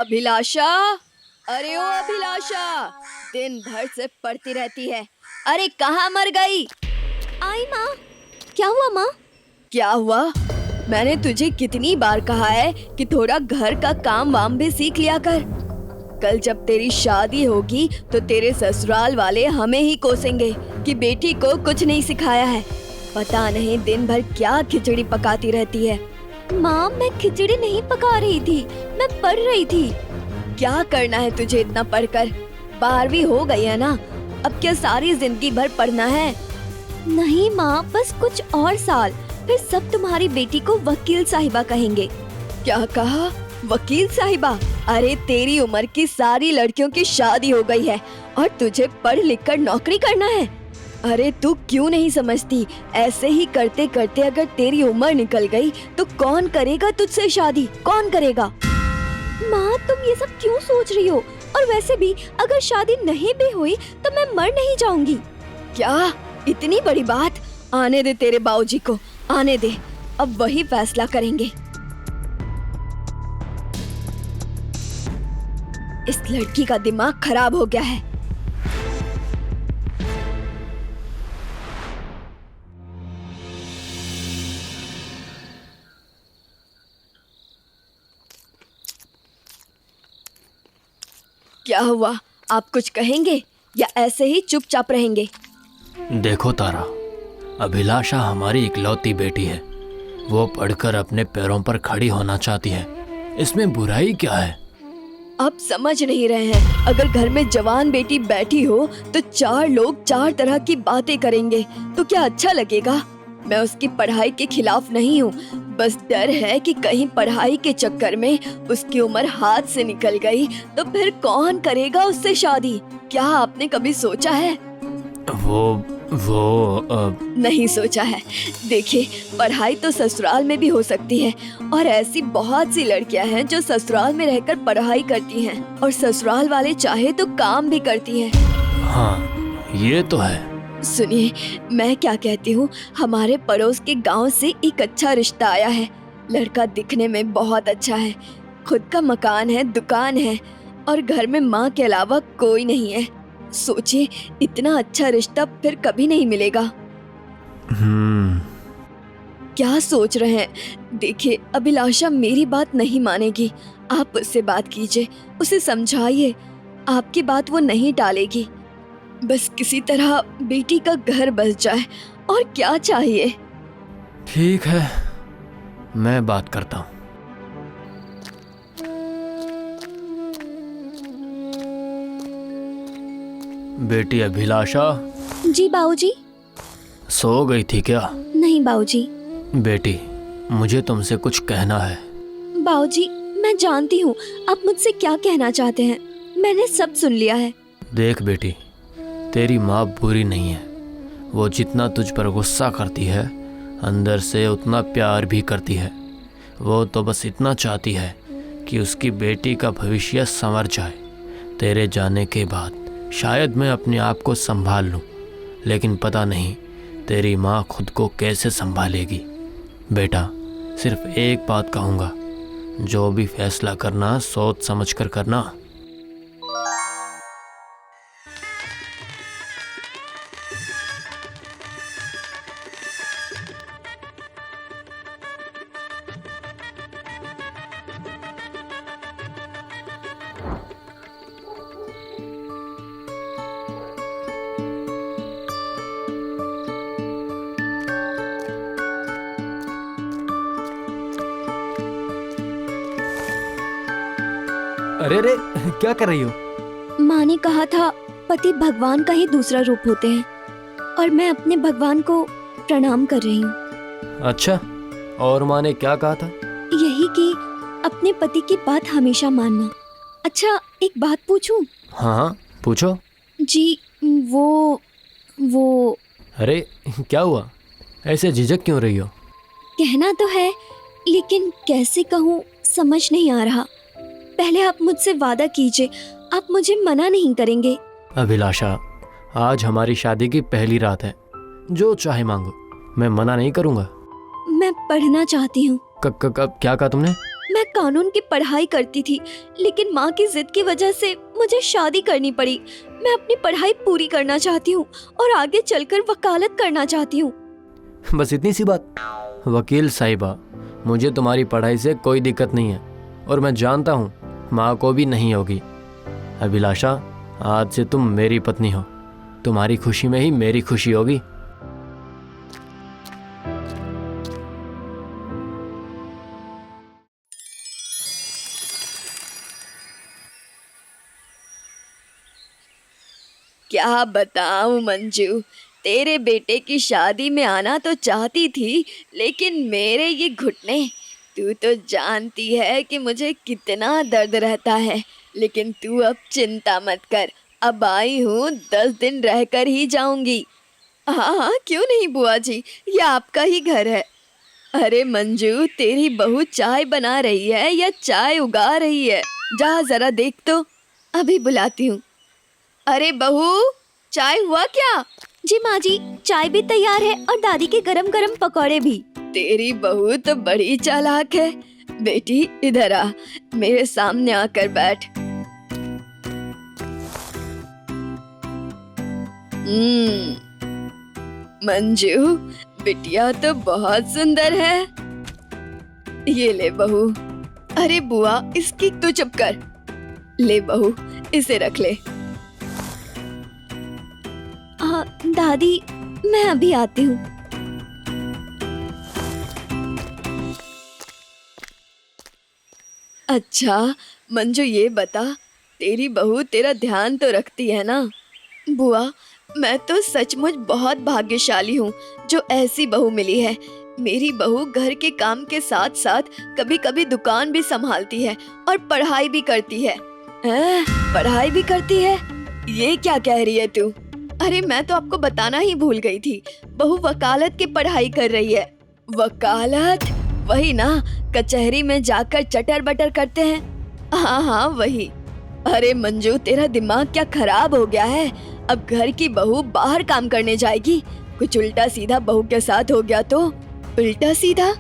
अभिलाषा, अरे ओ अभिलाषा, दिन भर सिर्फ पढ़ती रहती है। अरे कहाँ मर गई? आई माँ। क्या हुआ माँ? क्या हुआ? मैंने तुझे कितनी बार कहा है कि थोड़ा घर का काम वाम भी सीख लिया कर। कल जब तेरी शादी होगी तो तेरे ससुराल वाले हमें ही कोसेंगे कि बेटी को कुछ नहीं सिखाया है। पता नहीं दिन भर क्या खिचड़ी पकाती रहती है। माँ, मैं खिचड़ी नहीं पका रही थी, मैं पढ़ रही थी। क्या करना है तुझे इतना पढ़कर? 12वीं हो गई है ना, अब क्या सारी जिंदगी भर पढ़ना है? नहीं माँ, बस कुछ और साल, फिर सब तुम्हारी बेटी को वकील साहिबा कहेंगे। क्या कहा? वकील साहिबा? अरे तेरी उम्र की सारी लड़कियों की शादी हो गई है और तुझे पढ़ लिख कर नौकरी करना है। अरे तू क्यों नहीं समझती? ऐसे ही करते करते अगर तेरी उम्र निकल गई तो कौन करेगा तुझसे शादी? कौन करेगा? माँ, तुम ये सब क्यों सोच रही हो? और वैसे भी अगर शादी नहीं भी हुई तो मैं मर नहीं जाऊंगी। क्या इतनी बड़ी बात? आने दे तेरे बाबूजी को, आने दे, अब वही फैसला करेंगे। इस लड़की का दिमाग खराब हो गया है। क्या हुआ? आप कुछ कहेंगे या ऐसे ही चुपचाप रहेंगे? देखो तारा, अभिलाषा हमारी इकलौती बेटी है। वो पढ़कर अपने पैरों पर खड़ी होना चाहती है। इसमें बुराई क्या है? आप समझ नहीं रहे हैं। अगर घर में जवान बेटी बैठी हो तो 4 लोग 4 तरह की बातें करेंगे तो क्या अच्छा लगेगा? मैं उसकी पढ़ाई के खिलाफ नहीं हूँ, बस डर है कि कहीं पढ़ाई के चक्कर में उसकी उम्र हाथ से निकल गई तो फिर कौन करेगा उससे शादी? क्या आपने कभी सोचा है? नहीं सोचा है। देखिए, पढ़ाई तो ससुराल में भी हो सकती है और ऐसी बहुत सी लड़कियां हैं जो ससुराल में रहकर पढ़ाई करती हैं और ससुराल वाले चाहे तो काम भी करती हैं। हाँ, ये तो है। सुनिए, मैं क्या कहती हूँ, हमारे पड़ोस के गांव से एक अच्छा रिश्ता आया है। लड़का दिखने में बहुत अच्छा है, खुद का मकान है, दुकान है और घर में माँ के अलावा कोई नहीं है। सोचिए, इतना अच्छा रिश्ता फिर कभी नहीं मिलेगा। क्या सोच रहे हैं? देखिए, अभिलाषा मेरी बात नहीं मानेगी। आप उससे बात कीजिए, उसे समझाइए। आपकी बात वो नहीं टालेगी। बस किसी तरह बेटी का घर बस जाए, और क्या चाहिए? ठीक है, मैं बात करता हूँ। बेटी अभिलाषा। जी बाबूजी। सो गई थी क्या? नहीं बाबूजी। बेटी, मुझे तुमसे कुछ कहना है। बाबूजी, मैं जानती हूँ आप मुझसे क्या कहना चाहते हैं। मैंने सब सुन लिया है। देख बेटी, तेरी माँ बुरी नहीं है। वो जितना तुझ पर गुस्सा करती है, अंदर से उतना प्यार भी करती है। वो तो बस इतना चाहती है कि उसकी बेटी का भविष्य संवर जाए। तेरे जाने के बाद शायद मैं अपने आप को संभाल लूँ, लेकिन पता नहीं तेरी माँ खुद को कैसे संभालेगी। बेटा, सिर्फ एक बात कहूँगा, जो भी फैसला करना सोच समझ कर करना। अरे अरे, क्या कर रही हो? माँ ने कहा था पति भगवान का ही दूसरा रूप होते हैं, और मैं अपने भगवान को प्रणाम कर रही हूँ। अच्छा, और माँ ने क्या कहा था? यही कि अपने पति की बात हमेशा मानना। अच्छा, एक बात पूछूं? हाँ, पूछो। जी, वो अरे क्या हुआ? ऐसे झिझक क्यों रही हो? कहना तो है, लेकिन कैसे कहूँ समझ नहीं आ रहा। पहले आप मुझसे वादा कीजिए, आप मुझे मना नहीं करेंगे। अभिलाषा, आज हमारी शादी की पहली रात है। जो चाहे मांगो, मैं मना नहीं करूँगा। मैं पढ़ना चाहती हूँ। कब क्या कहा तुमने? मैं मैं कानून की पढ़ाई करती थी, लेकिन माँ की जिद की वजह से मुझे शादी करनी पड़ी। मैं अपनी पढ़ाई पूरी करना चाहती हूँ और आगे चलकर वकालत करना चाहती हूँ। बस इतनी सी बात? वकील साहिबा, मुझे तुम्हारी पढ़ाई से कोई दिक्कत नहीं है और मैं जानता हूँ माँ को भी नहीं होगी। अभिलाषा, आज से तुम मेरी पत्नी हो। तुम्हारी खुशी में ही मेरी खुशी होगी। क्या बताऊं मंजू, तेरे बेटे की शादी में आना तो चाहती थी, लेकिन मेरे ये घुटने, तू तो जानती है कि मुझे कितना दर्द रहता है। लेकिन तू अब चिंता मत कर, अब आई हूँ 10 दिन रहकर ही जाऊंगी। हाँ हाँ, क्यों नहीं बुआ जी, ये आपका ही घर है। अरे मंजू, तेरी बहू चाय बना रही है या चाय उगा रही है? जा जरा देख तो। अभी बुलाती हूँ। अरे बहू, चाय हुआ क्या? जी माँ जी, चाय भी तैयार है और दादी के गरम गरम पकौड़े भी। तेरी बहू तो बड़ी चालाक है। बेटी इधर आ, मेरे सामने आकर बैठ। मंजू, बिटिया तो बहुत सुंदर है। ये ले बहू। अरे बुआ, इसकी तू चुप कर। ले बहू, इसे रख ले। दादी, मैं अभी आती हूँ। अच्छा मंजू, ये बता, तेरी बहू तेरा ध्यान तो रखती है ना? बुआ, मैं तो सचमुच बहुत भाग्यशाली हूँ जो ऐसी बहू मिली है। मेरी बहू घर के काम के साथ साथ कभी कभी दुकान भी संभालती है और पढ़ाई भी करती है। पढ़ाई भी करती है? ये क्या कह रही है तू? अरे मैं तो आपको बताना ही भूल गई थी, बहू वकालत की पढ़ाई कर रही है। वकालत? वही ना, कचहरी में जाकर चटर बटर करते हैं। हाँ हाँ वही। अरे मंजू, तेरा दिमाग क्या खराब हो गया है? अब घर की बहू बाहर काम करने जाएगी? कुछ उल्टा सीधा बहू के साथ हो गया तो? उल्टा सीधा?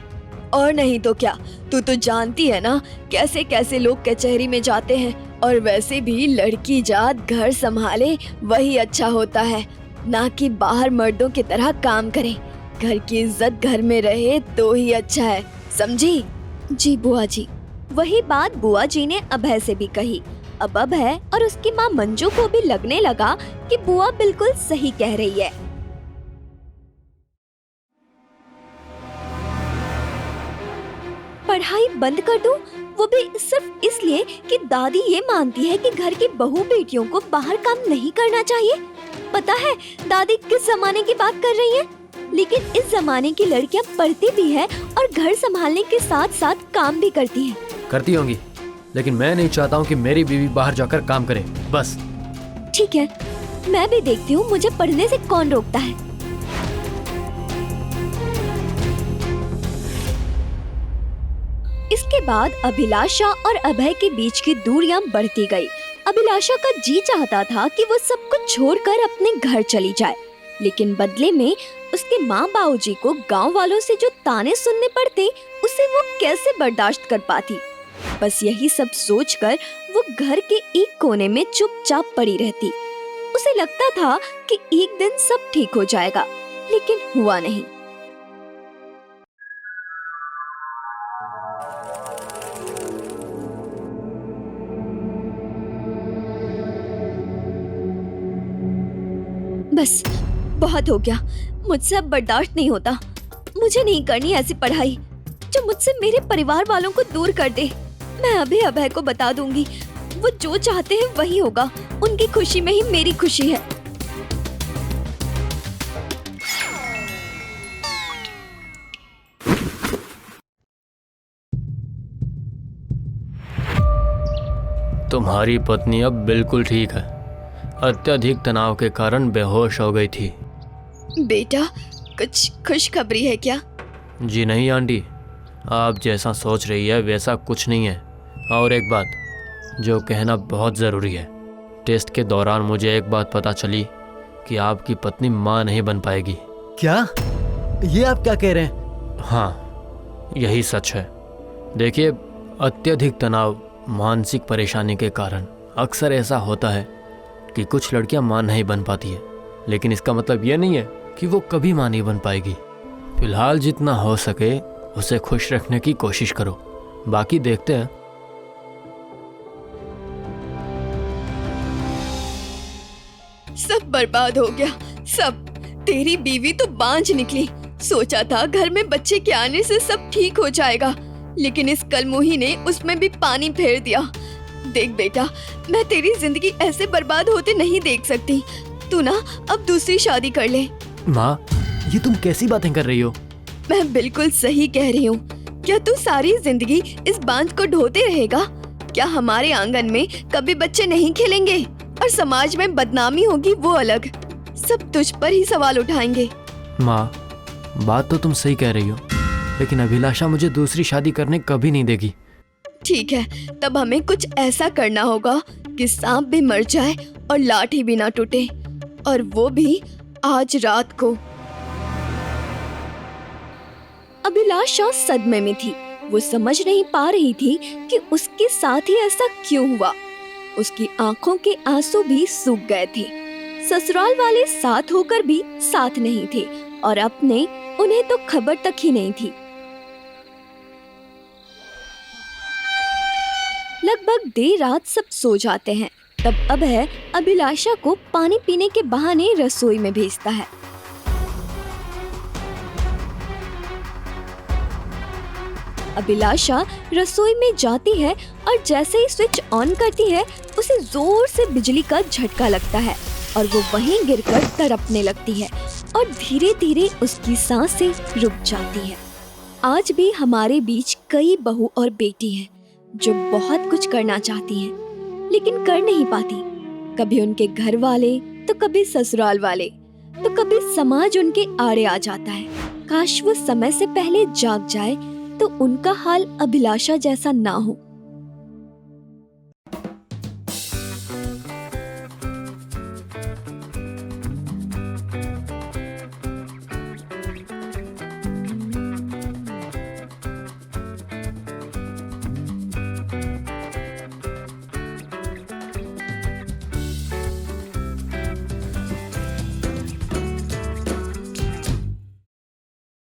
और नहीं तो क्या, तू तो जानती है ना कैसे कैसे लोग कचहरी में जाते हैं। और वैसे भी लड़की जात घर संभाले वही अच्छा होता है, ना कि बाहर मर्दों की तरह काम करे। घर की इज्जत घर में रहे तो ही अच्छा है, समझी? जी बुआ जी। वही बात बुआ जी ने अभय से भी कही। अब अभय और उसकी माँ मंजू को भी लगने लगा कि बुआ बिल्कुल सही कह रही है। पढ़ाई बंद कर दूं, वो भी सिर्फ इसलिए कि दादी ये मानती है कि घर की बहू बेटियों को बाहर काम नहीं करना चाहिए। पता है दादी किस जमाने की बात कर रही है? लेकिन इस जमाने की लड़कियां पढ़ती भी है और घर संभालने के साथ साथ काम भी करती हैं। करती होंगी, लेकिन मैं नहीं चाहता हूँ कि मेरी बीवी बाहर जाकर काम करे, बस। ठीक है, मैं भी देखती हूँ मुझे पढ़ने से कौन रोकता है। इसके बाद अभिलाषा और अभय के बीच की दूरियां बढ़ती गई। अभिलाषा का जी चाहता था कि वो सब कुछ छोड़कर अपने घर चली जाए, लेकिन बदले में उसके माँ बाबूजी को गांव वालों से जो ताने सुनने पड़ते, उसे वो कैसे बर्दाश्त कर पाती। बस यही सब सोचकर वो घर के एक कोने में चुपचाप पड़ी रहती। उसे लगता था कि एक दिन सब ठीक हो जाएगा, लेकिन हुआ नहीं। बस बहुत हो गया, मुझसे अब बर्दाश्त नहीं होता। मुझे नहीं करनी ऐसी पढ़ाई जो मुझसे मेरे परिवार वालों को दूर कर दे। मैं अभी अभय को बता दूंगी, वो जो चाहते हैं वही होगा। उनकी खुशी में ही मेरी खुशी है। तुम्हारी पत्नी अब बिल्कुल ठीक है। अत्यधिक तनाव के कारण बेहोश हो गई थी। बेटा, कुछ खुशखबरी है क्या? जी नहीं आंटी, आप जैसा सोच रही है वैसा कुछ नहीं है। और एक बात जो कहना बहुत ज़रूरी है, टेस्ट के दौरान मुझे एक बात पता चली कि आपकी पत्नी माँ नहीं बन पाएगी। क्या? ये आप क्या कह रहे हैं? हाँ, यही सच है। देखिए, अत्यधिक तनाव, मानसिक परेशानी के कारण अक्सर ऐसा होता है कि कुछ लड़कियां मां नहीं बन पाती है, लेकिन इसका मतलब यह नहीं है कि वो कभी मां नहीं बन पाएगी। फिलहाल जितना हो सके उसे खुश रखने की कोशिश करो, बाकी देखते हैं। सब बर्बाद हो गया, सब। तेरी बीवी तो बांझ निकली। सोचा था घर में बच्चे के आने से सब ठीक हो जाएगा, लेकिन इस कलमुही ने उसमें भी पानी फेर दिया। देख बेटा, मैं तेरी जिंदगी ऐसे बर्बाद होते नहीं देख सकती। तू ना अब दूसरी शादी कर ले। माँ, ये तुम कैसी बातें कर रही हो? मैं बिल्कुल सही कह रही हूँ। क्या तू सारी जिंदगी इस बांझ को ढोते रहेगा? क्या हमारे आंगन में कभी बच्चे नहीं खेलेंगे? और समाज में बदनामी होगी वो अलग। सब तुझ पर ही सवाल उठाएंगे। माँ, बात तो तुम सही कह रही हो, लेकिन अभिलाषा मुझे दूसरी शादी करने कभी नहीं देगी। ठीक है, तब हमें कुछ ऐसा करना होगा कि सांप भी मर जाए और लाठी भी ना टूटे, और वो भी आज रात को। अभिलाषा सदमे में थी। वो समझ नहीं पा रही थी कि उसके साथ ही ऐसा क्यों हुआ। उसकी आंखों के आंसू भी सूख गए थे। ससुराल वाले साथ होकर भी साथ नहीं थे, और अपने उन्हें तो खबर तक ही नहीं थी। लगभग देर रात सब सो जाते हैं। तब अभय अभिलाषा को पानी पीने के बहाने रसोई में भेजता है। अभिलाषा रसोई में जाती है और जैसे ही स्विच ऑन करती है, उसे जोर से बिजली का झटका लगता है और वो वहीं गिरकर तड़पने लगती है और धीरे धीरे उसकी सांसें रुक जाती हैं। आज भी हमारे बीच कई बहू और बेटी हैं जो बहुत कुछ करना चाहती हैं, लेकिन कर नहीं पाती। कभी उनके घर वाले, तो कभी ससुराल वाले, तो कभी समाज उनके आड़े आ जाता है। काश वो समय से पहले जाग जाए तो उनका हाल अभिलाषा जैसा ना हो।